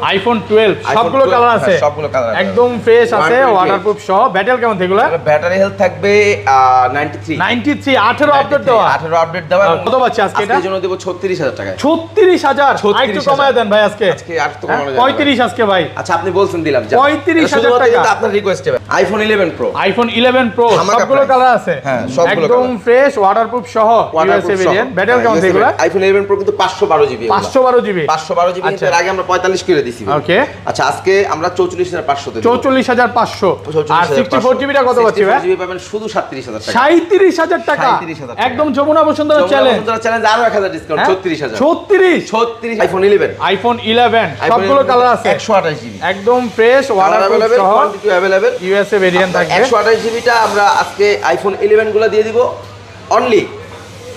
IPhone 12 সবগুলো colour আছে, সবগুলো কালার একদম ফ্রেশ আছে, ওয়াটারপ্রুফ সহ। ব্যাটারি কেমন থাকবে? ব্যাটারি হেলথ থাকবে 93 18 আপডেট দেওয়া, 18 আপডেট দেওয়া। কত পাচ্ছি আজকে? এটা আজকের জন্য দেব 36000 টাকা। 36000 একটু কমায় দেন ভাই আজকে। আর তো কমানো যাবে 35 আজকে ভাই। আচ্ছা আপনি বলছেন দিলাম 35000 টাকা। এটা আপনার রিকোয়েস্টে আইফোন 11 প্রো। আইফোন 11 প্রো সবগুলো কালার আছে, হ্যাঁ সবগুলো একদম ফ্রেশ, ওয়াটারপ্রুফ সহ, ইউএসএ ভেরিয়েন্ট। ব্যাটারি কেমন থাকবে? আইফোন 11 প্রো কিন্তু 512 জিবি। 512 জিবি এর আগে আমরা 45 করে দিছি। ওকে, আচ্ছা আজকে আমরা 44500 দেব। 44500। আর 64 জিবিটা কত পাচ্ছি ভাই? 64 জিবি পাবেন শুধু 37000 টাকা। 37000 টাকা, একদম যমুনা বসুন্ধরা চ্যালেঞ্জ। যমুনা চ্যালেঞ্জ আরো 1000 ডিসকাউন্ট, 36000। 36 আইফোন 11। আইফোন 11 সবগুলো কালার আছে, 128 জিবি একদম ফ্রেশ, ওয়াটারপ্রুফ সহ, কোয়ান্টিটি अवेलेबल, ইউএসএ ভেরিয়েন্ট থাকবে। 128 জিবিটা আমরা আজকে আইফোন 11 গুলো দিয়ে দিব অনলি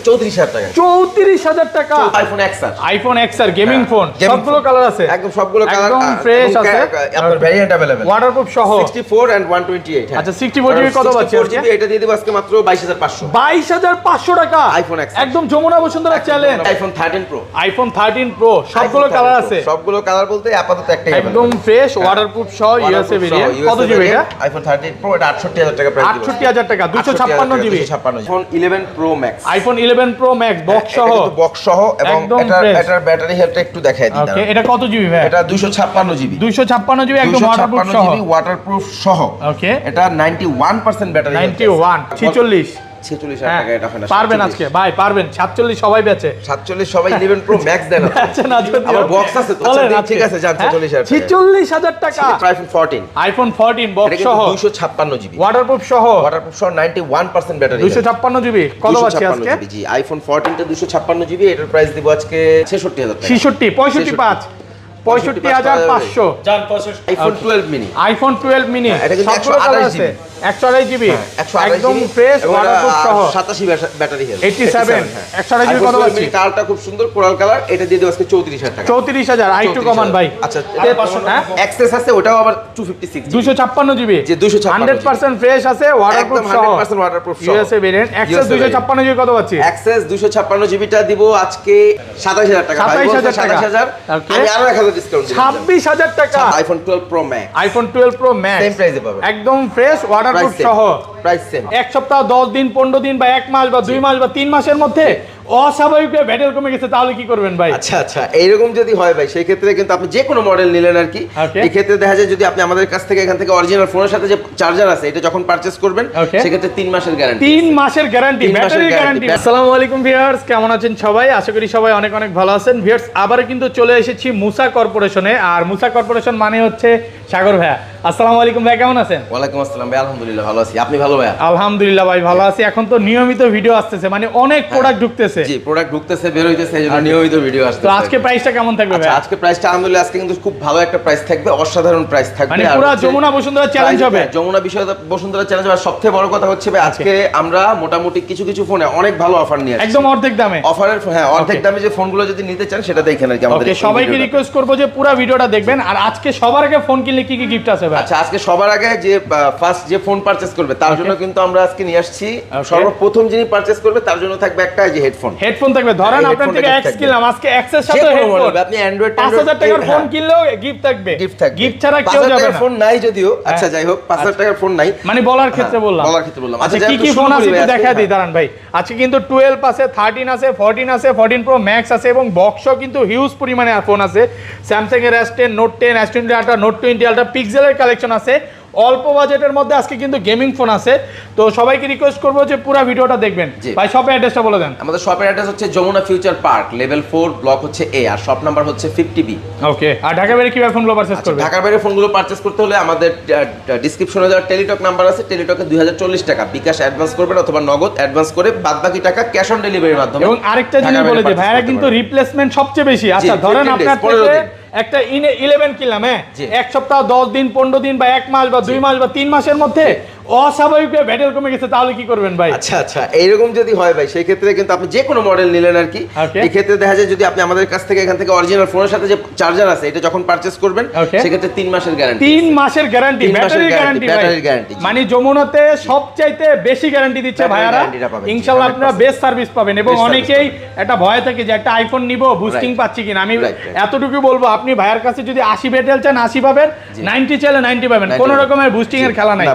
34000 টাকা। 34000 টাকা। IPhone XR, iPhone XR gaming phone, সবগুলো কালার আছে, একদম সবগুলো কালার, একদম ফ্রেশ আছে, আপনার ভেরিয়েন্ট अवेलेबल, ওয়াটারপ্রুফ সহ। 64 এন্ড 128। আচ্ছা 64 জিবি কত পাচ্ছি? 64 জিবি এটা দিয়ে দিব আজকে মাত্র 22500। 22500 টাকা আইফোন এক্স, একদম Jamuna Bashundhara challenge. IPhone 13 pro, iPhone 13 pro সবগুলো কালার আছে, সবগুলো কালার বলতে আপাতত একটাই একদম ফ্রেশ, ওয়াটারপ্রুফ সহ, ইউএসএ ভেরিয়েন্ট। কত জিবি এটা? আইফোন 13 প্রো এটা 68000 টাকা প্রাইস দিব। 68000 টাকা, 256 GB. IPhone 11 pro max, iPhone 11 pro max box সহ, বক্স সহ, এবং এটার ব্যাটারি হেলথটা একটু দেখাই দিই। ওকে, এটা কত জিবি ভাই? এটা 256 জিবি। 256 জিবি একদম ওয়াটারপ্রুফ সহ, ওয়াটারপ্রুফ সহ। ওকে, এটা 91% ব্যাটারি। 91 46 46000 টাকা এটা হয় না? পারবেন আজকে ভাই, পারবেন। 47 সবাই বেচে, 47 সবাই 11 প্রো ম্যাক্স দেন। বেচে না যদি আমার বক্স আছে তো। আচ্ছা ঠিক আছে, যান 44000 টাকা। 46000 টাকা। আইফোন 14, আইফোন 14 বক্স সহ, 256 জিবি, ওয়াটারপ্রুফ সহ, 91% ব্যাটারি। 256 জিবি কত পাচ্ছি আজকে? জি আইফোন 14 টা 256 জিবি, এটার প্রাইস দিব আজকে 66000 টাকা। 65 জান 65। আইফোন 12 মিনি, আইফোন 12 মিনি এটা কিন্তু সবগুলো কালার আছে, 128 জিবি, 128 একদম জিবি, ফ্রেশ, ওয়াটারপ্রুফ সহ, 87 ব্যাটারি হেলথ, 87 128 জিবি কত পাচ্ছি? কালারটা খুব সুন্দর কোরাল কালার, এটা দিয়ে দেব আজকে 34000 টাকা। 34000 আইটু কমান ভাই। আচ্ছা অ্যাক্সেস আছে, ওটাও আবার 256 জিবি, 256 জিবি, যে 256 100% ফ্রেশ আছে, ওয়াটারপ্রুফ সহ, 100% ওয়াটারপ্রুফ সহ, ইউএসএ ভেরিয়েন্ট। অ্যাক্সেস 256 জিবি কত পাচ্ছি? অ্যাক্সেস 256 জিবিটা দিব আজকে 27000 টাকা। 27000 আমি আরো 1000 ডিসকাউন্ট দিলাম, 26000 টাকা। IPhone 12 pro max, iPhone 12 pro max same প্রাইসে পাবেন, একদম ফ্রেশ, ওয়াটারপ্রুফ সহ, প্রাইস সেম। এক সপ্তাহ 10 দিন 15 দিন বা 1 মাস বা 2 মাস বা 3 মাসের মধ্যে অস্বাভাবিক ব্যাটারি কমে গেছে, তাহলে কি করবেন ভাই? আচ্ছা এইরকম যদি হয় ভাই, সেই ক্ষেত্রে কিন্তু আপনি যে কোনো মডেল নিলেন আর কি, এই ক্ষেত্রে দেখা যায় যদি আপনি আমাদের কাছ থেকে এখান থেকে অরিজিনাল ফোনের সাথে যে চার্জার আছে এটা যখন পারচেজ করবেন, সেই ক্ষেত্রে 3 মাসের গ্যারান্টি, 3 মাসের গ্যারান্টি, ব্যাটারি গ্যারান্টি। আসসালামু আলাইকুম ভিউয়ার্স, কেমন আছেন সবাই? আশা করি সবাই অনেক অনেক ভালো আছেন। ভিউয়ার্স আবার কিন্তু চলে এসেছি মুসা কর্পোরেশনে, আর মুসা কর্পোরেশন মানে হচ্ছে সাগর ভাইয়া। আসসালামু আলাইকুম ভাই, কেমন আছেন? ওয়ালাইকুম আসসালাম ভাই, আলহামদুলিল্লাহ ভালো আছি, আপনি ভালো ভাই? আলহামদুলিল্লাহ ভাই ভালো আছি। এখন তো নিয়মিত ভিডিও আসতেছে, মানে অনেক প্রোডাক্ট ঢুকতেছে। জি প্রোডাক্ট ঢুকতেছে, বের হইতেছে, এজন্য নিয়মিত ভিডিও আসছে। তো আজকে প্রাইসটা কেমন থাকবে ভাই? আজকে প্রাইসটা আলহামদুলিল্লাহ আজকে কিন্তু খুব ভালো একটা প্রাইস থাকবে, অসাধারণ প্রাইস থাকবে, মানে পুরো যমুনা বসুন্ধরা চ্যালেঞ্জ হবে। যমুনা বসুন্ধরা চ্যালেঞ্জ হবে। সবথেকে বড় কথা হচ্ছে ভাই, আজকে আমরা মোটামুটি কিছু ফোনে অনেক ভালো অফার নিয়ে আসছি, একদম অর্ধেক দামে। অফারের হ্যাঁ অর্ধেক দামে যে ফোনগুলো যদি নিতে চান সেটা দেখেন আর কি আমাদের। ওকে, সবাইকে রিকোয়েস্ট করব যে পুরো ভিডিওটা দেখবেন। আর আজকে সবার আগে ফোন কিনলে কি কি গিফট আছে ভাই? আচ্ছা আজকে সবার আগে যে ফার্স্ট যে ফোন পারচেজ করবে তার জন্য কিন্তু আমরা আজকে নিয়ে আসছি, সর্বপ্রথম যিনি পারচেজ করবে তার জন্য থাকবে একটা যে হেডফোন থাকবে। ধরেন আপনার থেকে এক্স কিনলাম, আজকে এক্সের সাথে হেডফোন, আপনি অ্যান্ড্রয়েড 5000 টাকার ফোন কিনলেও গিফট থাকবে, গিফট ছাড়া কেউ যাবে না। ফোন নাই যদিও, আচ্ছা যাই হোক 5000 টাকার ফোন নাই, মানে বলার ক্ষেত্রে বললাম। আচ্ছা কি কি ফোন আছে একটু দেখায় দিই দাঁড়ান ভাই। আজকে কিন্তু 12 আছে, 13 আছে, 14 আছে, 14 প্রো ম্যাক্স আছে, এবং বক্সও কিন্তু হিউজ পরিমাণে ফোন আছে। স্যামসাং এর S10, note 10, S20 ultra, note 20 ultra, পিক্সেলের কালেকশন আছে। অল্প বাজেটের মধ্যে আজকে কিন্তু গেমিং ফোন আছে। তো সবাইকে রিকোয়েস্ট করবো যে পুরো ভিডিওটা দেখবেন। ভাই শপের অ্যাড্রেসটা বলে দেন। আমাদের শপের অ্যাড্রেস হচ্ছে Jamuna future park, level 4, block হচ্ছে A, আর শপ নাম্বার হচ্ছে 50B। ওকে, আর ঢাকা বাইরে কিভাবে ফোনগুলো পারচেজ করবে? ঢাকার বাইরে ফোনগুলো পারচেজ করতে হলে আমাদের ডেসক্রিপশনে দেওয়া টেলিটক নাম্বার আছে, টেলিটকে 2040 টাকা বিকাশ অ্যাডভান্স করবেন, অথবা নগদ অ্যাডভান্স করে বাদবাকি টাকা ক্যাশ অন ডেলিভারির মাধ্যমে। এবং আরেকটা জিনিস বলে দিই, ভাইরা কিন্তু রিপ্লেসমেন্ট সবচেয়ে বেশি। আচ্ছা ধরেন আপনার থেকে একটা 11 কিনলাম, হ্যাঁ, এক সপ্তাহ 10 দিন 15 দিন বা 1 মাস বা 2 মাস বা 3 মাসের মধ্যে অস্বাভাবিক ব্যাটারি কমে গেছে, তাহলে কি করবেন ভাই? আচ্ছা আচ্ছা, এইরকম যদি হয় ভাই সেই ক্ষেত্রে কিন্তু আপনি যে কোনো মডেল নিলেন আর কি, এই ক্ষেত্রে দেখা যায় যদি আপনি আমাদের কাছ থেকে এখান থেকে অরিজিনাল ফোনের সাথে যে চার্জার আছে এটা যখন পারচেজ করবেন সেক্ষেত্রে 3 মাসের গ্যারান্টি। 3 মাসের গ্যারান্টি, ব্যাটারির গ্যারান্টি, ব্যাটারির গ্যারান্টি। মানে যমুনাতে সবচাইতে বেশি গ্যারান্টি দিচ্ছে ভাইয়ারা। ইনশাআল্লাহ আপনারা বেস্ট সার্ভিস পাবেন। এবং অনেকেই একটা ভয় থাকে যে একটা আইফোন নিব, বুস্টিং পাচ্ছি কিনা। আমি এতটুকু বলবো, আপনি ভাইয়ার কাছে যদি 80 ব্যাটারি চান 80 পাবেন, 90 চাইলে 90 পাবেন। কোনো রকমের বুস্টিং এর খেলা নাই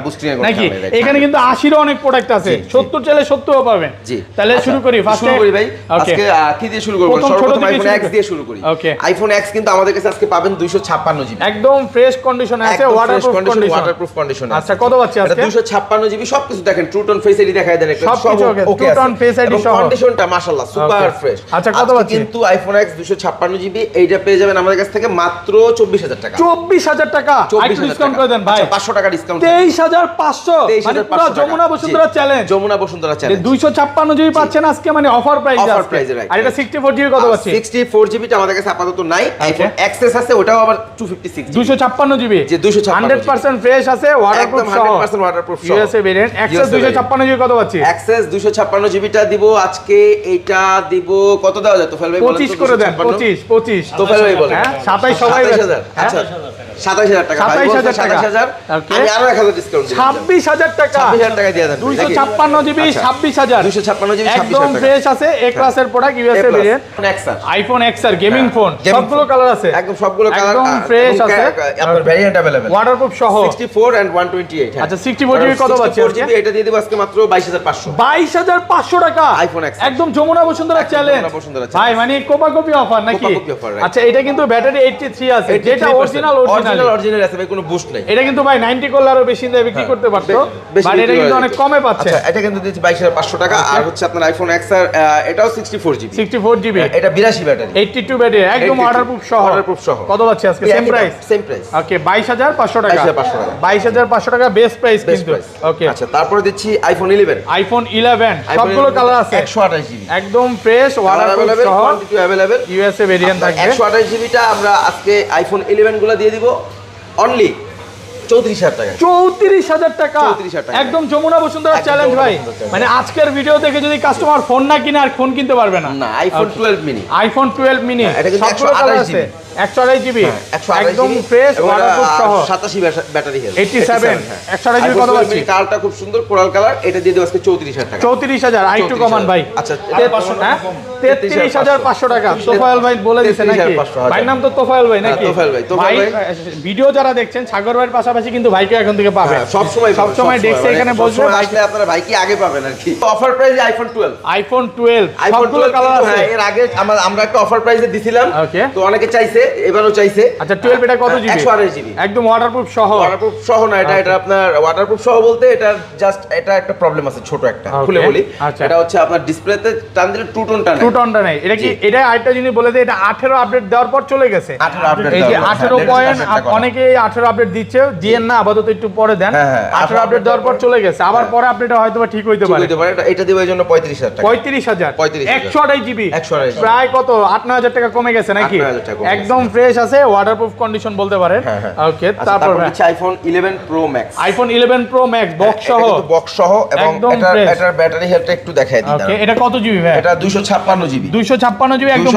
নাকি? এখানে কিন্তু 80 অনেক প্রোডাক্ট আছে, 70 চাইলে 70ও পাবেন। তাহলে শুরু করি, ফার্স্টে শুরু করি ভাই। আজকে কি দিয়ে শুরু করব? সর্বপ্রথম আইফোন X দিয়ে শুরু করি। আইফোন X কিন্তু আমাদের কাছে আজকে পাবেন 256 জিবি, একদম ফ্রেশ কন্ডিশনে আছে, ওয়াটারপ্রুফ কন্ডিশন। আচ্ছা, কত পাচ্ছি আজকে? 256 জিবি, সবকিছু দেখেন, ট্রু টোন ফেস আইডি দেখায় দেন, সব ওকে, ট্রু টোন ফেস আইডি সহ কন্ডিশনটা মাশাআল্লাহ সুপার ফ্রেশ। আচ্ছা, কত পাচ্ছি? কিন্তু আইফোন X 256 জিবি এইটা পেয়ে যাবেন আমাদের কাছ থেকে মাত্র 24000 টাকা। 24000 টাকা, একটু ডিসকাউন্ট করে দেন ভাই। আচ্ছা, 500 টাকা ডিসকাউন্ট। 23500, মানে পুরো Jamuna Bashundhara challenge. Jamuna Bashundhara challenge 256 GB পাচ্ছেন আজকে, মানে অফার প্রাইস আছে। অফার প্রাইসে রাইট। আর এটা 64 জিবি কত পাচ্ছি? 64 জিবিটা আমাদের কাছে আপাতত নাই। আইফোন XS আছে, ওটাও আবার 256 জিবি। 256 জিবি, যে 256 100% ফ্রেশ আছে, ওয়াটারপ্রুফ সহ, 100% ওয়াটারপ্রুফ সহ। USA variant. XS 256 জিবি কত পাচ্ছি? XS 256 জিবিটা দিব আজকে, এইটা দিব কত দেওয়া যায় তোফায়েল ভাই বলেন তো? 25 করে দেন, 25 তোফায়েল ভাই বলেন। হ্যাঁ, 27 সবাই 27000। আচ্ছা, 27000 টাকা। 27000 টাকা। 27000, আমি আরো 1000 ডিসকাউন্ট দিই। 26000 টাকা, 26000 টাকা দিয়ে দেন। 256 জিবি 26000, 256 জিবি 26000 একদম টাকা। ফ্রেশ আছে, এ ক্লাসের product, USA variant. IPhone XR gaming phone, সবগুলো কালার আছে, একদম সবগুলো কালার একদম ফ্রেশ আছে, আপনার ভেরিয়েন্ট अवेलेबल, ওয়াটারপ্রুফ সহ। 64 and 128। আচ্ছা, 64 জিবি কত পাচ্ছি? 64 জিবি এটা দিয়ে দেব আজকে মাত্র 22500। 22500 টাকা আইফোন X, একদম যমুনা বসুন্ধরা চ্যালেঞ্জ ভাই, মানে কোপাকপি অফার নাকি? আচ্ছা, এটা কিন্তু ব্যাটারি 83 আছে, যেটা অরিজিনাল আছে ভাই, কোনো বুস্ট নাই। এটা কিন্তু ভাই 90 করলে আরো বেশি দিয়ে বিক্রি করতে পারতো, বাট এটা কিন্তু অনেক কমে পাচ্ছে। আচ্ছা, এটা কিন্তু দিচ্ছি 22500 টাকা। আর হচ্ছে আপনার আইফোন XR, এটাও 64 জিবি, 64 জিবি, এটা 82 ব্যাটারি, 82 ব্যাটারি, একদম ওয়াটারপ্রুফ সহ। কত পাচ্ছি আজকে? Same price. ওকে, 22500 টাকা। 22500 টাকা বেস্ট প্রাইস কিন্তু। ওকে, আচ্ছা, তারপরে দিচ্ছি আইফোন 11। আইফোন 11 সবগুলো কালার আছে, 128 জিবি, একদম ফ্রেশ, ওয়াটারপ্রুফ সহ, কোয়ান্টিটি अवेलेबल, ইউএসএ ভেরিয়েন্ট থাকবে। 128 জিবিটা আমরা আজকে আইফোন 11 গুলো দিয়ে দিব অনলি 34000 টাকা। 34000 টাকা, একদম যমুনা বসুন্ধরা চ্যালেঞ্জ ভাই। মানে আজকের ভিডিও দেখে যদি কাস্টমার ফোন না কিনে আর ফোন কিনতে পারবে না। না, আইফোন 12 মিনি, আইফোন 12 মিনি এটা কিন্তু 128 জিবি, 128 জিবি, একদম ফ্রেশ, ওয়াটারপ্রুফ সহ, 87 ব্যাটারি হেলথ, 87 128 জিবি কত পাচ্ছি? কালারটা খুব সুন্দর, কোরাল কালার, এটা দিয়ে দেব আজকে 34000 টাকা। 34000, আইটু কমান ভাই। আচ্ছা, 33500 টাকা। তোফায়েল ভাই বলে দিয়েছে নাকি? ভাই নাম তো তোফায়েল ভাই নাকি? তোফায়েল ভাই। ভিডিও যারা দেখছেন সাগর ভাইয়ের পাশাপাশি কিন্তু ভাইকে এখন থেকে পাবে, সব সময় দেখছে এখানে বসবে, ভাইকে আপনারা ভাইকে আগে পাবেন আর কি। অফার প্রাইসে আইফোন 12, আইফোন 12 সবগুলো কালার আছে। এর আগে আমরা একটা অফার প্রাইসে দিছিলাম, তো অনেকে চাইছে, এবারও চাইছে। আচ্ছা, 12 এটা কত জিবি? 128 জিবি, একদম ওয়াটারপ্রুফ সহ। ওয়াটারপ্রুফ সহ না, এটা আপনার ওয়াটারপ্রুফ সহ বলতে এটা জাস্ট এটা একটা প্রবলেম আছে, ছোট একটা, খুলে বলি। এটা হচ্ছে আপনার ডিসপ্লেতে টান দিলে টু টোনটা নেই। এটা কি, এটা আরেকটা জিনিস বলে দেয়, এটা 18 আপডেট দেওয়ার পর চলে গেছে। 18 আপডেট, এই যে 18 পয়েন্ট, অনেকে 18 আপডেট দিচ্ছে, দিয়েন না, আপাতত একটু পরে দেন। 18 আপডেট দেওয়ার পর চলে গেছে, আবার পরে আপডেট হয়তো ঠিক হইতে পারে। এটা দিবে এর জন্য 35000 টাকা। 35000, 128 জিবি, প্রায় কত 8-9000 টাকা কমে গেছে নাকি? 8-9000 টাকা, একদম ফ্রেশ আছে, ওয়াটারপ্রুফ কন্ডিশন বলতে পারেন। ওকে, তারপর হচ্ছে iPhone 11 pro max. IPhone 11 pro max box সহ, এবং এটার ব্যাটারি হেলথটা একটু দেখাই দিই। ওকে, এটা কত জিবি ভাই? এটা 256 জিবি, 256 জিবি, একদম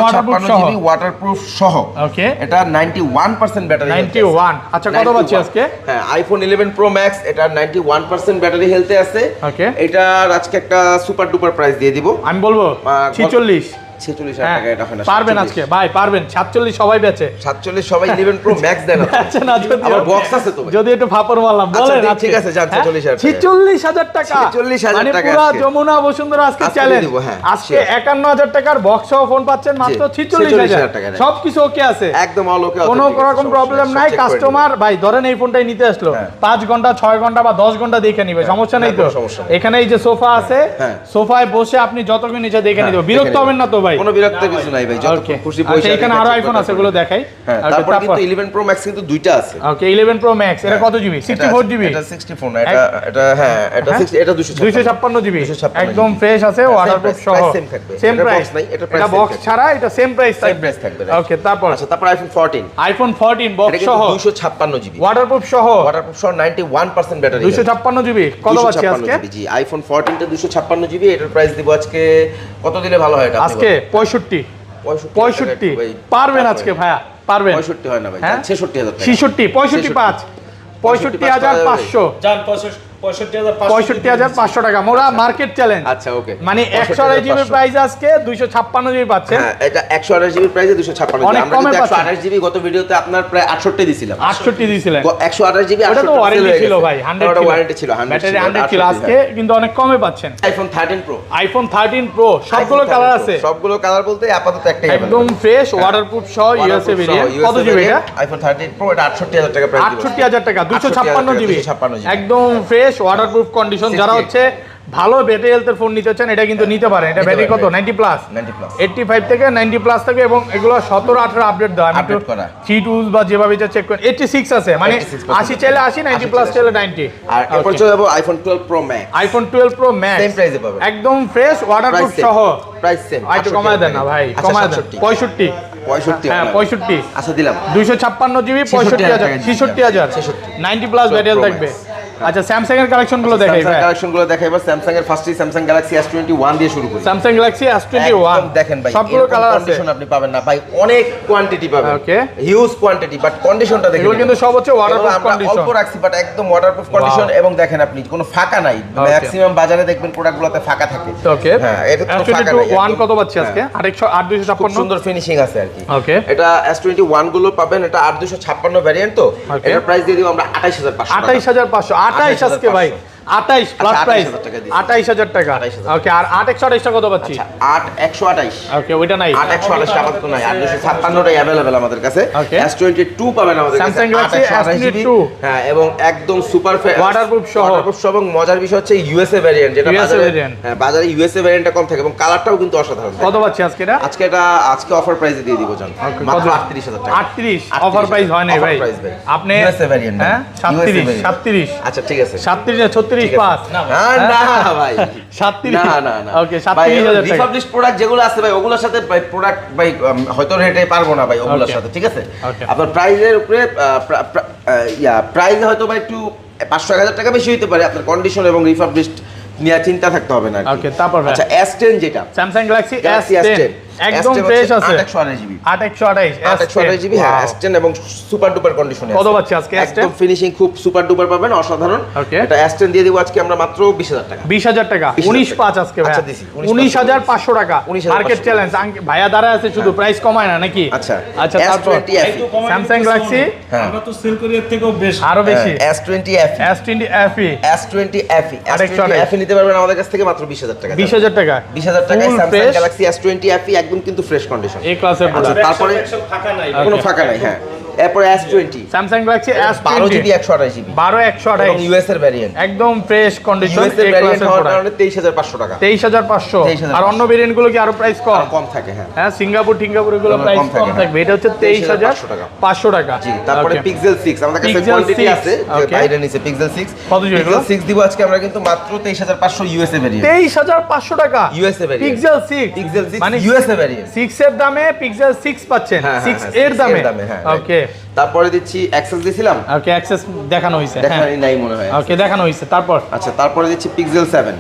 ওয়াটারপ্রুফ সহ। ওকে, এটা 91% ব্যাটারি, 91। আচ্ছা, কত পাচ্ছি আজকে? হ্যাঁ, আইফোন 11 প্রো ম্যাক্স, এটা 91% ব্যাটারি হেলথে আছে। ওকে, এটার আজকে একটা সুপার ডুপার প্রাইস দিয়ে দিব, আমি বলবো 46 46,000 টাকা। এটা হয় না, পারবেন আজকে ভাই, পারবেন। 47 সবাই বেচে, 47 সবাই 11 প্রো ম্যাক্স দেন না, আমার বক্স আছে তো, যদি একটু ফাপড় মারলাম বলেন। ঠিক আছে, যান 46000 টাকা, 46000 টাকা, পুরো যমুনা বসুন্ধরা আজকে চ্যালেঞ্জ। আজকে 51000 টাকার বক্স সহ ফোন পাচ্ছেন মাত্র 46000 টাকা। সবকিছু ওকে আছে, একদম অল ওকে, কোনো রকম প্রবলেম নাই। কাস্টমার ভাই ধরেন এই ফোনটাই নিতে আসলো, 5 ঘন্টা 6 ঘন্টা বা 10 ঘন্টা দেখে নিবে, সমস্যা নেই তো। এখানে এই যে সোফা আছে, সোফায় বসে আপনি যতক্ষণ ইচ্ছা দেখে নিতে, বিরক্ত হবেন না তো ভাই? কোনো বিরক্তের কিছু নাই ভাই, যত খুশি পয়সা। এখানে আরো আইফোন আছে, এগুলো দেখাই। হ্যাঁ, তারপর কিন্তু 11 Pro Max কিন্তু দুইটা আছে। ওকে, 11 Pro Max এটা কত জিবি? 64 জিবি। এটা 64 না, এটা হ্যাঁ, এটা 60, এটা 256 জিবি, একদম ফ্রেশ আছে, ওয়াটারপ্রুফ সহ। সেম প্রাইস নাই, এটা বক্স ছাড়া এটা সেম প্রাইস থাকবে। ওকে, তারপর আচ্ছা, তারপর আইফোন 14 বক্স সহ 256 জিবি, ওয়াটারপ্রুফ সহ 91% ব্যাটারি। 256 জিবি কত পাচ্ছি আজকে? জি, আইফোন 14 টা 256 জিবি, এটার প্রাইস দিব আজকে কত দিলে ভালো হয়? এটা আজকে 65 পারবেন আজকে ভাইয়া? পারবেন? 65 হয় না ভাই, 66000 টাকা। 65,500 জান 65,500 টাকা মোরা মার্কেট চ্যালেঞ্জ। আচ্ছা, ওকে, মানে 128 জিবি প্রাইস আজকে 256 জিবি পাচ্ছেন। হ্যাঁ, এটা 128 জিবি প্রাইসে 256 জিবি। অনেক আমরা কমে কিন্তু পাচ্ছেন। 128 জিবি গত ভিডিওতে আপনার প্রায় 68 দিছিলাম। 68 দিয়েছিলেন। 128 জিবি ওটা তো ওয়ারেন্টি ছিল ভাই, 100 ওটা ওয়ারেন্টি ছিল, 100 ব্যাটারি 100 ছিল। আজকে কিন্তু অনেক কমে পাচ্ছেন। আইফোন 13 প্রো, আইফোন 13 প্রো সবগুলো কালার আছে, সবগুলো কালার বলতে আপাতত একটাই একদম ফ্রেশ ওয়াটারপ্রুফ সহ ইউএসএ ভেরিয়েন্ট। কত জিবি এটা? আইফোন 13 প্রো, এটা 68000 টাকা প্রাইস। 68000 টাকা, 256 জিবি, একদম ফ্রেশ ওয়াটারপ্রুফ কন্ডিশন। যারা হচ্ছে ভালো ব্যাটারি হেলথের ফোন নিতে চান এটা কিন্তু নিতে পারেন। এটা ব্যাটারি কত? 90 প্লাস, 85 থেকে 90 প্লাস থাকবে এবং এগুলো 17 18 আপডেট দেওয়া। আমি একটু থ্রি টুলস বা যেভাবে চেক করেন 86 আছে, মানে 80 চাইলে 80, 90 প্লাস চাইলে 90। আর এরপর চলে যাব iPhone 12 pro max. IPhone 12 pro max same প্রাইসে পাবেন, একদম ফ্রেশ ওয়াটারপ্রুফ সহ। Price same. একটু কমায় দেন না ভাই, কমায় দেন। 65 হ্যাঁ 65, আচ্ছা দিলাম 256 জিবি, 65,000 90 প্লাস ব্যাটারি থাকবে। আচ্ছা, স্যামসাং এর কালেকশন গুলো দেখাই ভাই। কালেকশন গুলো দেখাই। এবার স্যামসাং এর ফার্স্টলি স্যামসাং গ্যালাক্সি S21 দিয়ে শুরু করি। স্যামসাং গ্যালাক্সি S21 দেখেন ভাই, সবগুলো কালার আছে। কন্ডিশন আপনি পাবেন না ভাই, অনেক কোয়ান্টিটি পাবেন। ওকে, হিউজ কোয়ান্টিটি, বাট কন্ডিশনটা দেখেন। এগুলো কিন্তু সব হচ্ছে ওয়াটারপ্রুফ আমরা কন্ডিশন। অল্প রাখছি বাট একদম ওয়াটারপ্রুফ কন্ডিশন। এবং দেখেন আপনি কোনো ফাঁকা নাই, ম্যাক্সিমাম বাজারে দেখবেন প্রোডাক্টগুলোতে ফাঁকা থাকে। ওকে, হ্যাঁ, এটা তো ফাঁকা নাই। S21 কত পাচ্ছি আজকে? 8256, সুন্দর ফিনিশিং আছে আর কি। ওকে, এটা S21 গুলো পাবেন, এটা 8256 ভ্যারিয়েন্ট। তো এটার প্রাইস দিয়ে দিব আমরা 28500। 28500 আজকে ভাই, 28 প্লাস প্রাইস 28000 টাকা। ওকে, আর 8 কত পাচ্ছি? 8128। ওকে, ওইটা নাই, 8128 আপাতত নাই, 8256টাই अवेलेबल আমাদের কাছে। S22 পাবেন আমাদের কাছে, Samsung Galaxy S22 হ্যাঁ, এবং একদম সুপার ওয়াটারপ্রুফ সহ। এবং মজার বিষয় হচ্ছে ইউএসএ ভ্যারিয়েন্ট, যেটা বাজারে হ্যাঁ বাজারে ইউএসএ ভ্যারিয়েন্টটা কম থাকে এবং কালারটাও কিন্তু অসাধারণ। কত পাচ্ছি আজকে এটা? আজকে অফার প্রাইসে দিয়ে দিব জান, মাত্র 38000 টাকা। 38 অফার প্রাইস হয় নাই ভাই। আপনি ইউএসএ ভ্যারিয়েন্ট, হ্যাঁ 37। আচ্ছা ঠিক আছে, 37 না 36 পাস না ভাই, 37 না ওকে, 37000 টাকা। রিফাবলিশড প্রোডাক্ট যেগুলো আছে ভাই, ওগুলোর সাথে ভাই প্রোডাক্ট ভাই হয়তো রেটে পারবো না ভাই ওগুলোর সাথে, ঠিক আছে? আপনার প্রাইসের উপরে প্রাইস হয়তো ভাই একটু 500-1000 টাকা বেশি হতে পারে, আপনার কন্ডিশন এবং রিফাবলিশড নিয়ে চিন্তা থাকতে হবে না। ওকে, তারপর আচ্ছা, S10 যেটা Samsung Galaxy Galaxy S10 একদম ফ্রেশ আছে, 828 জিবি, 828 জিবি হ্যাঁ, S10 এবং সুপার ডুপার কন্ডিশনে কত পাচ্ছি আজকে? একদম ফিনিশিং খুব সুপার ডুপার পাবেন, অসাধারণ। এটা S10 দিয়ে দিব আজকে আমরা মাত্র 20000 টাকা। 20000 টাকা, 19.5 আজকে ভাই। 19500 টাকা মার্কেট চ্যালেঞ্জ। ভাইয়া দাঁড়ায় আছে শুধু, প্রাইস কমায় না নাকি? আচ্ছা, তারপর Samsung Galaxy আমরা তো সেল করি এর থেকেও বেশি, আরো বেশি। S20 FE নিতে পারবেন আমাদের কাছ থেকে মাত্র 20000 টাকা। 20000 টাকা, 20000 টাকায় Samsung Galaxy S20 FE একদম কিন্তু ফ্রেশ কন্ডিশন, এই ক্লাসের প্রোডাক্ট। তারপরে ফাঁকা নাই, কোনো ফাঁকা নাই। হ্যাঁ, এরপর S20 Samsung Galaxy S20 12 GB 128 GB, 12128 এবং ইউএস এর ভ্যারিয়েন্ট, একদম ফ্রেশ কন্ডিশন। ইউএস এর ভ্যারিয়েন্ট হওয়ার কারণে 23500 টাকা। 23500। আর অন্য ভেরিয়েন্ট গুলো কি আরো প্রাইস কম থাকে? হ্যাঁ, হ্যাঁ, সিঙ্গাপুর গুলো প্রাইস কম থাকবে। এটা হচ্ছে 23500 টাকা। জি, তারপরে Pixel 6 আমাদের কাছে কোয়ান্টিটি আছে, যে বাইরে নিচে Pixel 6 কত জিবি? Pixel 6 দিব আজকে আমরা কিন্তু মাত্র 23500 ইউএসএ ভ্যারিয়েন্ট। 23500 টাকা ইউএসএ ভ্যারিয়েন্ট, Pixel 6 মানে ইউএসএ ভ্যারিয়েন্ট। 6 এর দামে Pixel 6 পাচ্ছেন, 6 এর দামে। ওকে, তারপরে দিচ্ছি অ্যাক্সেস দিছিলাম। ওকে, অ্যাক্সেস দেখানো হইছে, হ্যাঁ দেখানি নাই মনে হয়। ওকে, দেখানো হইছে। তারপর আচ্ছা, তারপরে দিচ্ছি Pixel 7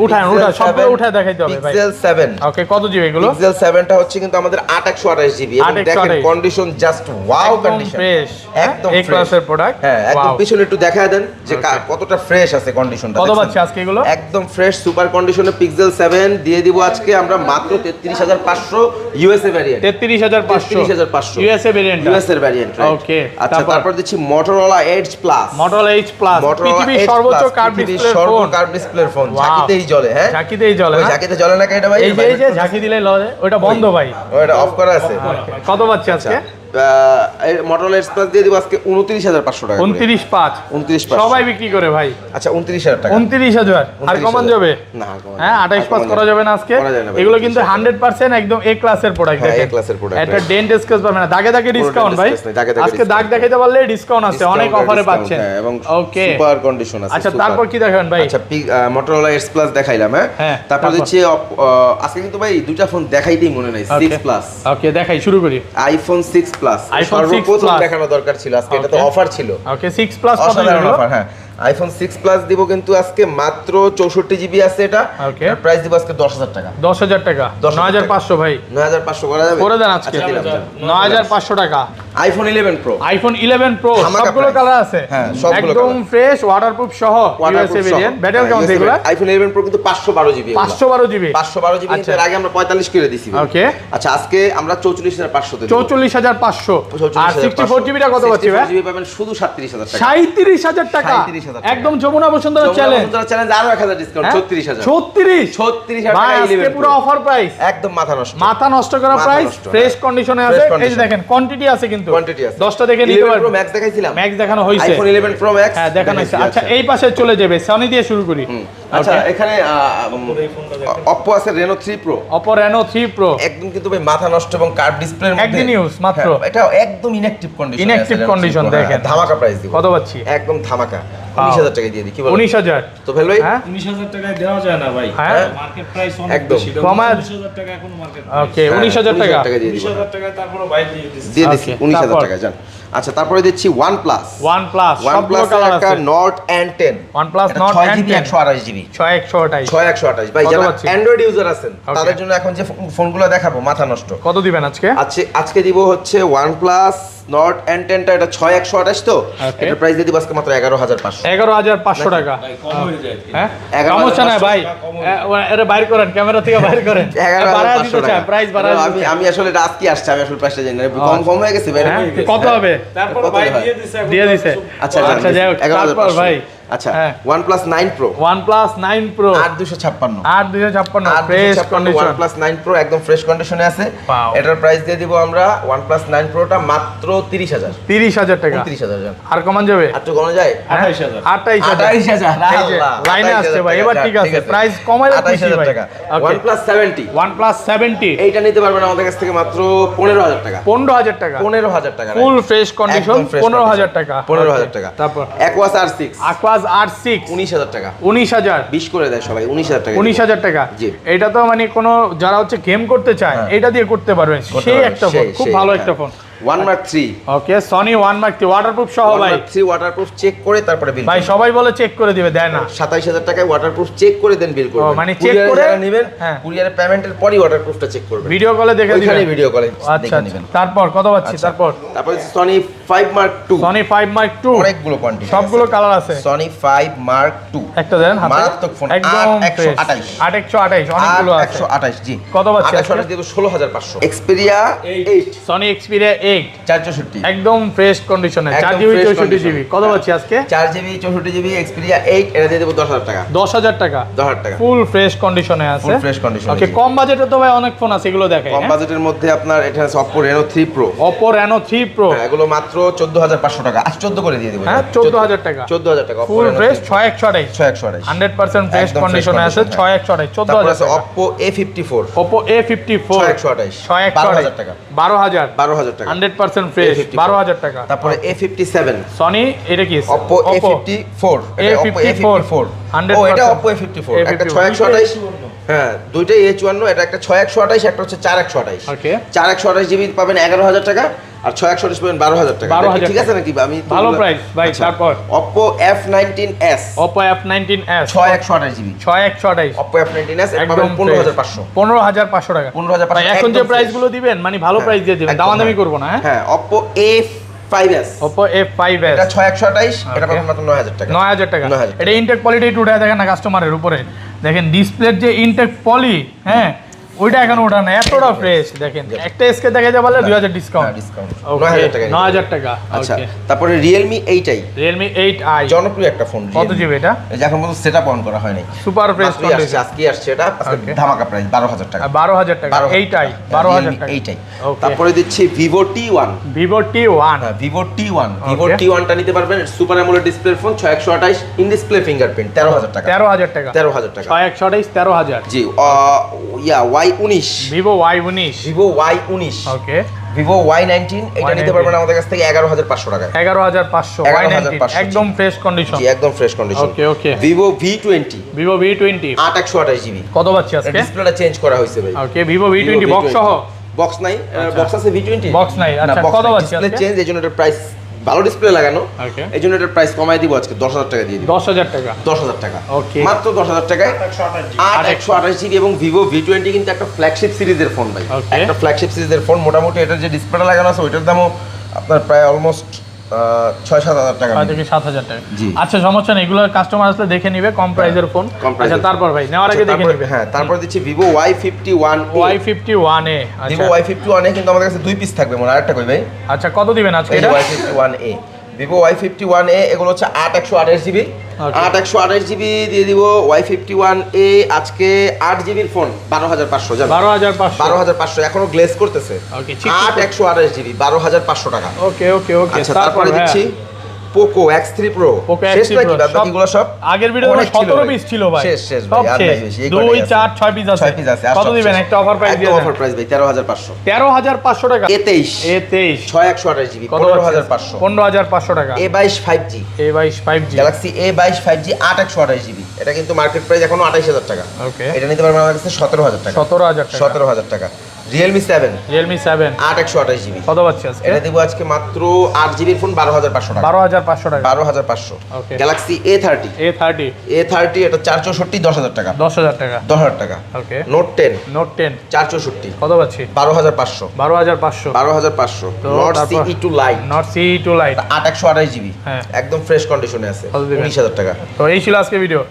উঠায় সবগুলো উঠায় দেখাইতে হবে ভাই। Pixel 7 ওকে, কত জিবি এগুলো? Pixel 7টা হচ্ছে কিন্তু আমাদের 8128 জিবি, এবং দেখেন condition just wow condition, fresh, একদম এই ক্লাসের প্রোডাক্ট। হ্যাঁ, একদম পিছনে একটু দেখায় দেন যে কতটা ফ্রেশ আছে কন্ডিশনটা। কত পাচ্ছি আজকে এগুলো? একদম ফ্রেশ সুপার কন্ডিশনে Pixel 7 দিয়ে দিব আজকে আমরা মাত্র 33500 USA variant. 33500 USA variant, US এর ভ্যারিয়েন্ট। ওকে, আচ্ছা, তারপর দিচ্ছি Motorola Edge Plus। পৃথিবীর সর্বোচ্চ কার্ভ ডিসপ্লের ফোন, ঝাঁকিতেই জ্বলে। হ্যাঁ, ঝাঁকিতেই জ্বলে, ঝাঁকিতে জ্বলে না এটা ভাই? এই যে ঝাঁকি দিলে ওটা বন্ধ ভাই, ওটা অফ করা আছে। কত পাচ্ছি আজকে? Motorola Edge Plus দিয়ে দিব আজকে 29500 টাকা 29.5 সবাই বিক্রি করে ভাই। আচ্ছা 29000 টাকা 29000 আর কমান যাবে না আর কমান হ্যাঁ 28 পাস করা যাবে না আজকে। এগুলো কিন্তু 100% একদম এ ক্লাসের প্রোডাক্ট। হ্যাঁ এ ক্লাসের প্রোডাক্ট। এটা ডেন্ট স্কেচ পাবেন না, দাগে দাগে ডিসকাউন্ট ভাই। আজকে দাগ দেখাইতে পারলে ডিসকাউন্ট আছে, অনেক অফারে পাচ্ছেন। এবং ওকে সুপার কন্ডিশন আছে। আচ্ছা তারপর কি দেখাবেন ভাই? আচ্ছা Motorola Edge Plus দেখাইলাম হ্যাঁ। তারপর হচ্ছে আজকে কিন্তু ভাই দুইটা ফোন দেখাইতেই মনে নাই 6 প্লাস। ওকে দেখাই শুরু করি। iPhone 6 প্লাস সর্বপ্রথম দেখানো দরকার ছিল, আজকে এটা তো অফার ছিল। ওকে 6 প্লাস কত দিলো অফার? হ্যাঁ iPhone 6 প্লাস দিব কিন্তু আজকে মাত্র 64 জিবি আছে এটা। ওকে প্রাইস দিব আজকে 10000 টাকা। 10000 টাকা 9500 ভাই 9500 করা যাবে? করে দেন আজকে 9500 টাকা। iPhone 11 Pro iPhone 11 Pro সবগুলো কালার আছে। হ্যাঁ সবগুলো একদম ফ্রেশ ওয়াটারপ্রুফ সহ ইউএসএ ভেরিয়েন্ট। ব্যাটারি কেমন এগুলো? iPhone 11 Pro কিন্তু 512 জিবি। 512 জিবি 512 জিবি কিন্তু এর আগে আমরা 45 করে দিছি। ওকে আচ্ছা আজকে আমরা 44500 দেব। 44500 আর 64 জিবিটা কত পাচ্ছি ভাই? 64 জিবি পাবেন শুধু 37000 টাকা। 37000 টাকা একদম যমুনা বসুন্ধরা চ্যালেঞ্জ আরো 1000 ডিসকাউন্ট 36000। 36000 টাকা আজকে পুরো অফার প্রাইস, একদম মাথা নষ্ট করা প্রাইস। ফ্রেশ কন্ডিশনে আছে। এই যে দেখেন কোয়ান্টিটি আছে কিন্তু 10টা দেখে নিতে পারবেন। ম্যাক্স দেখাইছিলাম, ম্যাক্স দেখানো হইছে। iPhone 11 Pro Max হ্যাঁ দেখানো হইছে। আচ্ছা এই পাশে চলে যাবে, সনি দিয়ে শুরু করি। আচ্ছা এখানে Oppo আছে Reno 3 Pro। Oppo Reno 3 Pro একদম কিন্তু ভাই মাথা নষ্ট এবং কার্ভ ডিসপ্লের মধ্যে একদিন ইউজ মাত্র। এটা একদম ইনঅ্যাকটিভ কন্ডিশন। ইনঅ্যাকটিভ কন্ডিশন দেখেন। ধামাকা প্রাইস দিব। কত পাচ্ছি? একদম ধামাকা 19000 টাকা দিয়ে দিই। কি বলেন? 19000 তো ভাই ভাই হ্যাঁ 19000 টাকায় দেওয়া যায় না ভাই। হ্যাঁ মার্কেট প্রাইস অনেক একদম বেশি। কমায় 19000 টাকা এখন মার্কেট। ওকে 19000 টাকা দিয়ে দিই। 19000 টাকায় তারপরে বাইরে দিয়ে দিছি 19000 টাকা জান। আচ্ছা তারপরে দিচ্ছি OnePlus সবগুলো কালার আছে। Note N10 OnePlus Note N10 128 GB 6128 ভাই যারা অ্যান্ড্রয়েড ইউজার আছেন তাদের জন্য এখন যে ফোনগুলো দেখাবো মাথা নষ্ট। কত দিবেন আজকে? আজকে দিব হচ্ছে OnePlus Note N10 টা এটা 6128 তো এটা প্রাইস দিয়ে দিব আজকে মাত্র 11500 11500 টাকা। কম হয়ে যায়। হ্যাঁ সমস্যা নাই ভাই, এটা বাইর করেন, ক্যামেরা থেকে বাইর করেন। বাড়ায় দিতে চাই, প্রাইস বাড়ায়। আমি আসলে আজকে আসছে, আমি আসলে প্রাইসটা জানি না, কম হয়ে গেছে ভাই। কত হবে? তারপর ভাই দিয়ে দিছে। আচ্ছা যাই হোক, তারপর ভাই আচ্ছা OnePlus 9 Pro 8256 fresh condition. OnePlus 9 Pro একদম ফ্রেশ কন্ডিশনে আছে। এটার প্রাইস দিয়ে দিব আমরা OnePlus 9 Pro টা মাত্র 30000 টাকা। 30000 জান। আর কমান যাবে? আর তো কমে যায় 28000 28000 লাইনে আসছে ভাই, এবার ঠিক আছে, প্রাইস কমাই রাখছি 28000 টাকা। OnePlus 70 এইটা নিতে পারবেন আমাদের কাছ থেকে মাত্র 15000 টাকা। 15000 টাকা 15000 টাকা ফুল ফ্রেশ কন্ডিশন। 15000 টাকা 15000 টাকা। তারপর Aquas R6 R6 19000 টাকা। 19000 20 করে দেয় সবাই 19000 টাকা। 19000 টাকা। জি। এটা তো মানে কোন যারা হচ্ছে গেম করতে চায় এটা দিয়ে করতে পারবেন। সেই একটা ফোন, খুব ভালো একটা ফোন। One Mark 3 ওকে সনি 1 Mark 3 ওয়াটারপ্রুফ সহ ভাই। 3 ওয়াটারপ্রুফ চেক করে তারপরে বিল ভাই সবাই বলে চেক করে দিবে, দেয় না। 27000 টাকায় ওয়াটারপ্রুফ চেক করে দেন বিল করবেন। মানে চেক করে যারা নেবেন হ্যাঁ কুরিয়ারে পেমেন্টের পরই ওয়াটারপ্রুফটা চেক করবেন। ভিডিও কলে দেখে দিবেন। ওইখানে ভিডিও কলে আচ্ছা তারপর কত পাচ্ছি? তারপর Sony 5 Mark 2 Sony 5 Mark 2 অনেকগুলো কোয়ান্টিটি সবগুলো কালার আছে। Sony 5 Mark 2 একটা দেন হাতে। মারাত্মক ফোন একদম 128 128 অনেকগুলো আছে। 128 জি। কত পাচ্ছি? 128 দেব 16500। Xperia 8 Sony Xperia 8 464 একদম ফ্রেশ কন্ডিশনে 4GB 64GB। কত পাচ্ছি আজকে? 4GB 64GB Xperia 8 এটা দিয়ে দেব 10000 টাকা। 10000 টাকা 10000 টাকা ফুল ফ্রেশ কন্ডিশনে আছে। ফুল ফ্রেশ কন্ডিশনে। ওকে কম বাজেটে তো ভাই অনেক ফোন আছে, এগুলো দেখাই। কম বাজেটের মধ্যে আপনার এটা আছে Oppo Reno 3 Pro। Oppo Reno 3 Pro এগুলো মাত্র 14500 টাকা। আজ 14 করে দিয়ে দেব। হ্যাঁ 14000 টাকা 14000 টাকা ফুল ফ্রেশ 6128 6128 100% ফ্রেশ কন্ডিশনে আছে। 6128 তারপর 14000 আছে টাকা। Oppo A54 Oppo A54 6128 12000 টাকা 12000 টাকা 100% ফ্রেশ 12000 টাকা। তারপরে A57 সনি এটা কি? Oppo A54 এটা Oppo A54 ও এটা Oppo A54 একটা 6128 হ্যাঁ দুইটাই A54 এটা একটা 6128 একটা হচ্ছে 4128 ওকে 4128 জিবি পাবেন 11000 টাকা আর 6128 পাবেন 12000 টাকা। ঠিক আছে নাকি? আমি ভালো প্রাইস ভাই। তারপর Oppo F19s Oppo F19s 6128 GB 6128 Oppo F19s একদম 15500 15500 টাকা। 15500 ভাই এখন যে প্রাইস গুলো দিবেন মানে ভালো প্রাইস দিয়ে দিবেন, দামাদামি করব না। হ্যাঁ Oppo A5s Oppo A5s এটা 6128 এটা পাবেন মাত্র 9000 টাকা 9000 টাকা। 9000 এটা ইনটেক পলিটি একটু উঠায় দেখেন না কাস্টমারের উপরে। দেখেন ডিসপ্লের যে ইনটেক পলি, হ্যাঁ ওইটা এখন ওঠা না, এতটা ফ্রেশ দেখেন। একটা এসকে দেখা যায় বলে 2000 ডিসকাউন্ট। ডিসকাউন্ট ওকে 9000 টাকা 9000 টাকা। আচ্ছা ওকে তারপরে Realme 8i Realme 8i জনপ্রিয় একটা ফোন। কত জিবি এটা? এই যে এখন পর্যন্ত সেটআপ অন করা হয়নি, সুপার ফ্রেশ কন্ডিশন। আজকে আসছে এটা, আজকে ধামাকা প্রাইস 12000 টাকা। 12000 টাকা 8i 12000 টাকা 8i। ওকে তারপরে দিচ্ছি Vivo T1। Vivo T1 হ্যাঁ Vivo T1 টা নিতে পারবেন, super AMOLED display phone, 6128 in display fingerprint, 13000 টাকা। 13000 টাকা 13000 টাকা 6128 13000। জি Y19 Vivo Y19 Vivo Y19 ওকে Vivo Y19 এটা নিতে পারবেন আমাদের কাছ থেকে 11500 টাকা। 11500 Y19 একদম ফ্রেশ কন্ডিশন। জি একদম fresh condition. Okay okay Vivo V20 Vivo V20 8128 GB. কত পাচ্ছি আজকে? ডিসপ্লেটা চেঞ্জ করা হয়েছে ভাই। ওকে Vivo V20 বক্স সহ? বক্স নাই, বক্স আছে V20 বক্স নাই। আচ্ছা কত পাচ্ছি ডিসপ্লে আজকে? চেঞ্জ, এজন্য এটার প্রাইস ভালো ডিসপ্লে লাগানো, ওকে এজন্য এটার প্রাইস কমাই দিব আজকে 10000 টাকা দিয়ে দিব। 10000 টাকা 10000 টাকা ওকে মাত্র 10000 টাকায় 8128 জিবি এবং Vivo V20 কিন্তু একটা ফ্ল্যাগশিপ সিরিজের ফোন ভাই। Okay. একটা ফ্ল্যাগশিপ সিরিজের ফোন, মোটামুটি এটার যে ডিসপ্লেটা লাগানো আছে ওইটার দামও আপনার প্রায় অলমোস্ট 6-7 হাজার টাকা। 6 থেকে 7000 টাকা। জি। আচ্ছা সমস্যা নেই, এগুলো কাস্টমার আসলে দেখে নিবে কম প্রাইসের ফোন। কম price আচ্ছা এর তারপর ভাই নেওয়ার আগে দেখে নিবে। হ্যাঁ তারপর দিচ্ছি Vivo Y51 Y51 এ। আচ্ছা Vivo Y51 এ কিন্তু আমাদের কাছে দুই পিস থাকবে, মনে আরেকটা কই ভাই? আচ্ছা কত দিবেন আজকে এই এটা? Y51A Vivo Y51A এগুলো হচ্ছে 8128 জিবি। Okay. 8128 জিবি দিয়ে দিব। Y51A আজকে 8 জিবির ফোন 12500 জানেন? 12500 12500 এখনো গ্লেজ করতেছে। ওকে 8128 জিবি 12500 টাকা। ওকে ওকে ওকে আচ্ছা তারপরে দিচ্ছি Poco X3 Pro। Poco শেষ X3 নাকি Pro, বাকিগুলো সব? আগের ভিডিওতে অনেক ছিল 17 ভাই। পিস ছিল ভাই। শেষ ভাই, সব আর নাই শেষ। বেশি, এই 2 কয়টাই আছে। 4 6 পিস আছে। 6 পিস আছে, আর কত সব দিবেন? শেষ। একটা অফার প্রাইস দিয়ে একদম দেন। অফার প্রাইস ভাই 13500। 13500 টাকা। A23 A23 6128 জিবি কত 15500। 15500 টাকা। A22 5G A22 5G Galaxy A22 5G 8128 GB. এটা কিন্তু মার্কেট প্রাইস এখনো 28000 টাকা। ওকে এটা নিতে পারবেন আমাদের কাছে 17000 টাকা। 17000 টাকা। 17000 টাকা। Realme 7 Realme 7 8128 GB. কত পাচ্ছি আজকে? এটা দেব আজকে মাত্র 8 জিবির ফোন 12500 টাকা। 12500 টাকা। 12500। ওকে। Galaxy A30 A30 এটা 464 10000 টাকা। 10000 টাকা। 10000 টাকা। ওকে Note 10 Note 10 464 কত পাচ্ছি? 12500। 12500 12500। তো Note তারপর- CE2 Lite Note CE2 Lite 8128 GB. হ্যাঁ। একদম ফ্রেশ কন্ডিশনে আছে, কত দিবেন? 19000 টাকা। তো এই ছিল আজকে ভিডিও।